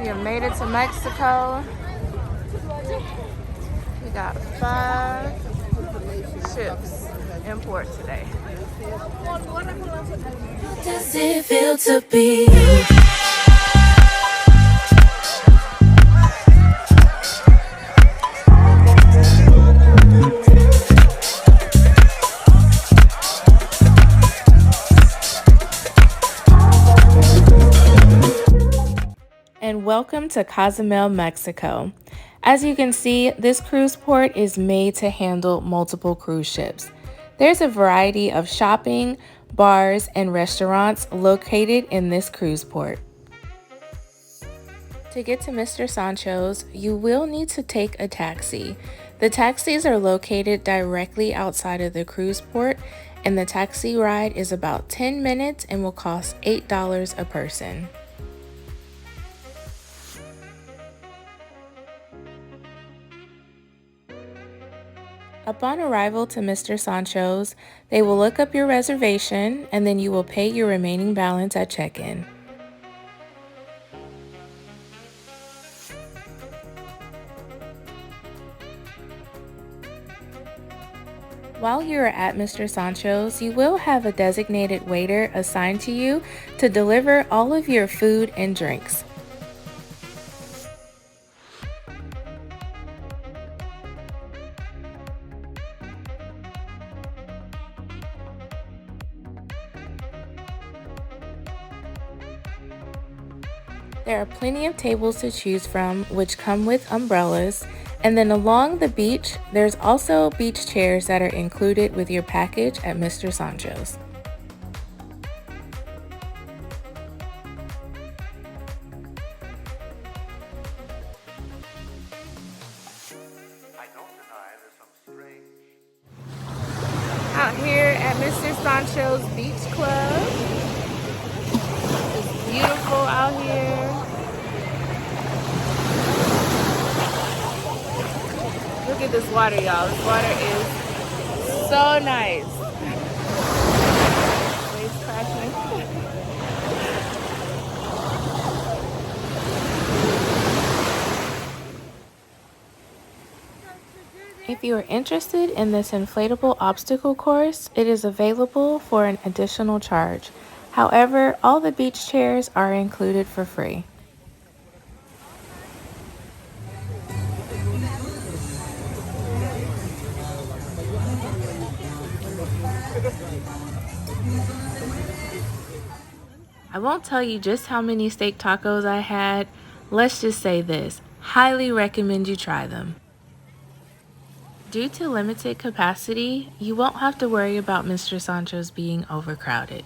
have made it to Mexico. We got 5 ships in port today. How does it feel to be you? And welcome to Cozumel, Mexico. As you can see, this cruise port is made to handle multiple cruise ships. There's a variety of shopping, bars, and restaurants located in this cruise port. To get to Mr. Sancho's, you will need to take a taxi. The taxis are located directly outside of the cruise port, and the taxi ride is about 10 minutes and will cost $8 a person. Upon arrival to Mr. Sancho's, they will look up your reservation and then you will pay your remaining balance at check-in. While you are at Mr. Sancho's, you will have a designated waiter assigned to you to deliver all of your food and drinks. There are plenty of tables to choose from, which come with umbrellas, and then along the beach, there's also beach chairs that are included with your package at Mr. Sancho's. Out here at Mr. Sancho's Beach Club. It's beautiful out here. Look at this water, y'all. This water is so nice. Waves crashing. If you are interested in this inflatable obstacle course, it is available for an additional charge. However, all the beach chairs are included for free. I won't tell you just how many steak tacos I had. Let's just say this, highly recommend you try them. Due to limited capacity, you won't have to worry about Mr. Sancho's being overcrowded.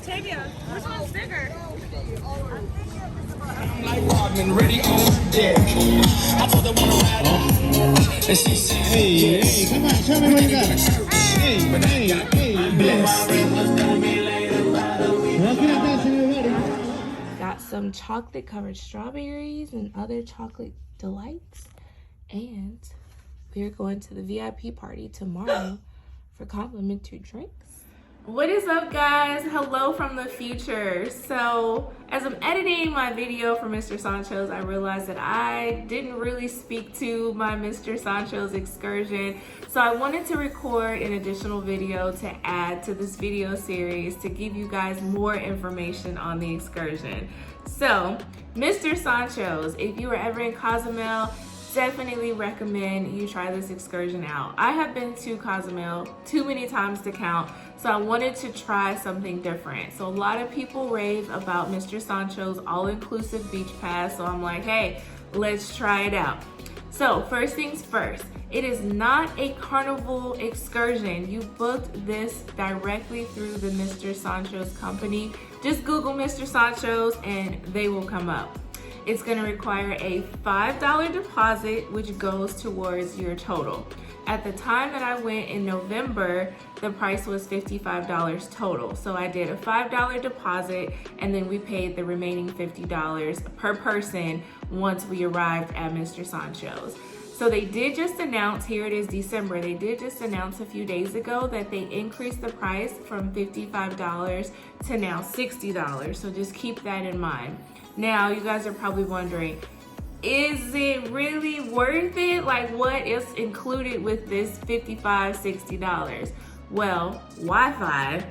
Tavia, which one's bigger? Ready on deck. I told her wanna ride on. And she said, hey, come on, show me what you got. Hey, Got some chocolate covered strawberries and other chocolate delights. And we're going to the VIP party tomorrow for complimentary drinks. What is up, guys? Hello from the future. So as I'm editing my video for Mr. Sancho's, I realized that I didn't really speak to my Mr. Sancho's excursion. So I wanted to record an additional video to add to this video series to give you guys more information on the excursion. So Mr. Sancho's, if you are ever in Cozumel, definitely recommend you try this excursion out. I have been to Cozumel too many times to count, so I wanted to try something different. So a lot of people rave about Mr. Sancho's all-inclusive beach pass, so I'm like, hey, let's try it out. So first things first, it is not a carnival excursion. You booked this directly through the Mr. Sancho's company. Just Google Mr. Sancho's and they will come up. It's gonna require a $5 deposit, which goes towards your total. At the time that I went in November, the price was $55 total. So I did a $5 deposit, and then we paid the remaining $50 per person once we arrived at Mr. Sancho's. So they did just announce, here it is December, they did just announce a few days ago that they increased the price from $55 to now $60. So just keep that in mind. Now, you guys are probably wondering, is it really worth it? Like, what is included with this $55, $60? Well, Wi-Fi.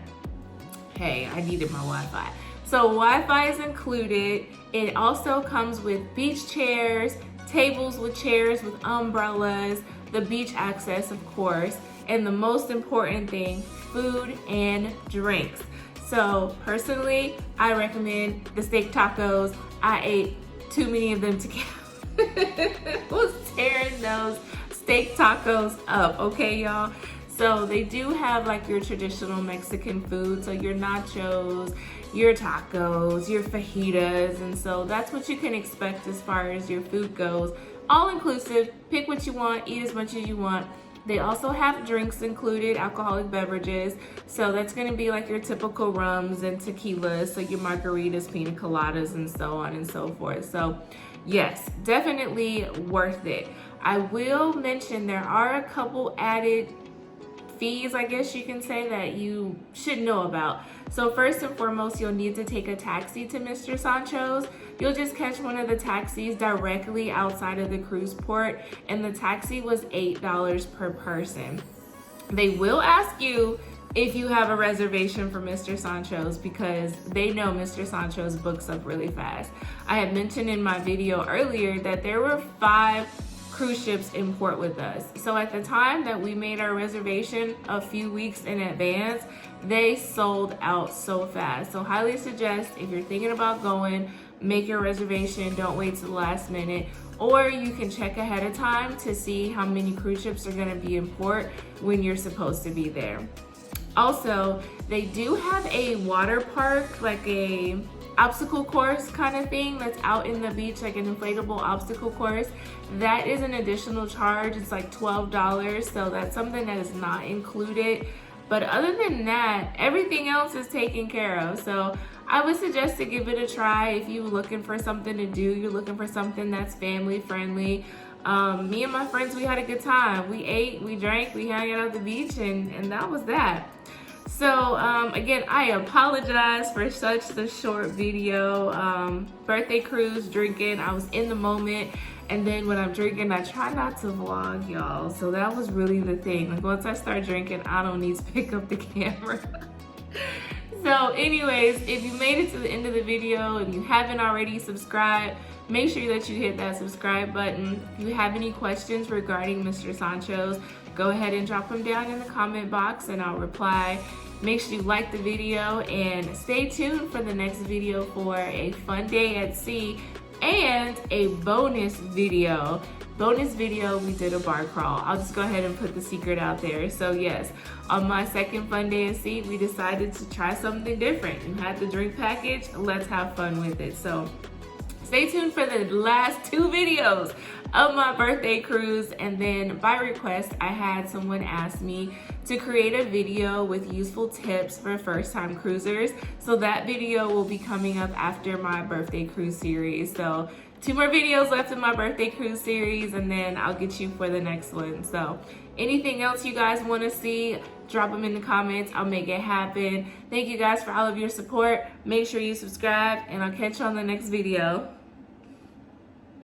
Hey, I needed my Wi-Fi. So Wi-Fi is included. It also comes with beach chairs, tables with chairs with umbrellas, the beach access, of course, and the most important thing, food and drinks. So personally, I recommend the steak tacos. I ate too many of them together. Was tearing those steak tacos up, okay, y'all? So they do have like your traditional Mexican food, so your nachos, your tacos, your fajitas, and so that's what you can expect as far as your food goes. All inclusive, pick what you want, eat as much as you want. They also have drinks included, alcoholic beverages, so that's gonna be like your typical rums and tequilas, so your margaritas, pina coladas, and so on and so forth. So yes, definitely worth it. I will mention there are a couple added fees, I guess you can say, that you should know about. So first and foremost, you'll need to take a taxi to Mr. Sancho's. You'll just catch one of the taxis directly outside of the cruise port, and the taxi was $8 per person. They will ask you if you have a reservation for Mr. Sancho's, because they know Mr. Sancho's books up really fast. I had mentioned in my video earlier that there were 5 cruise ships in port with us. So at the time that we made our reservation a few weeks in advance, they sold out so fast. So highly suggest, if you're thinking about going, make your reservation, don't wait till the last minute, or you can check ahead of time to see how many cruise ships are gonna be in port when you're supposed to be there. Also, they do have a water park, like a obstacle course kind of thing that's out in the beach, like an inflatable obstacle course. That is an additional charge. It's like $12, so that's something that is not included. But other than that, everything else is taken care of. So I would suggest to give it a try if you're looking for something to do, you're looking for something that's family friendly. Me and my friends, we had a good time. We ate, we drank, we hung out at the beach, and that was that. So again, I apologize for such a short video. Birthday cruise, drinking, I was in the moment, and then when I'm drinking, I try not to vlog, y'all. So that was really the thing. Like, once I start drinking, I don't need to pick up the camera. So anyways, if you made it to the end of the video and you haven't already subscribed, make sure that you hit that subscribe button. If you have any questions regarding Mr. Sancho's, go ahead and drop them down in the comment box and I'll reply. Make sure you like the video and stay tuned for the next video for a fun day at sea and a bonus video. We did a bar crawl. I'll just go ahead and put the secret out there. So yes, on my second fun day at sea, we decided to try something different. You had the drink package, let's have fun with it. So stay tuned for the last 2 videos of my birthday cruise. And then by request, I had someone ask me to create a video with useful tips for first-time cruisers. So that video will be coming up after my birthday cruise series. So 2 more videos left in my birthday cruise series, and then I'll get you for the next one. So anything else you guys want to see, drop them in the comments. I'll make it happen. Thank you guys for all of your support. Make sure you subscribe, and I'll catch you on the next video.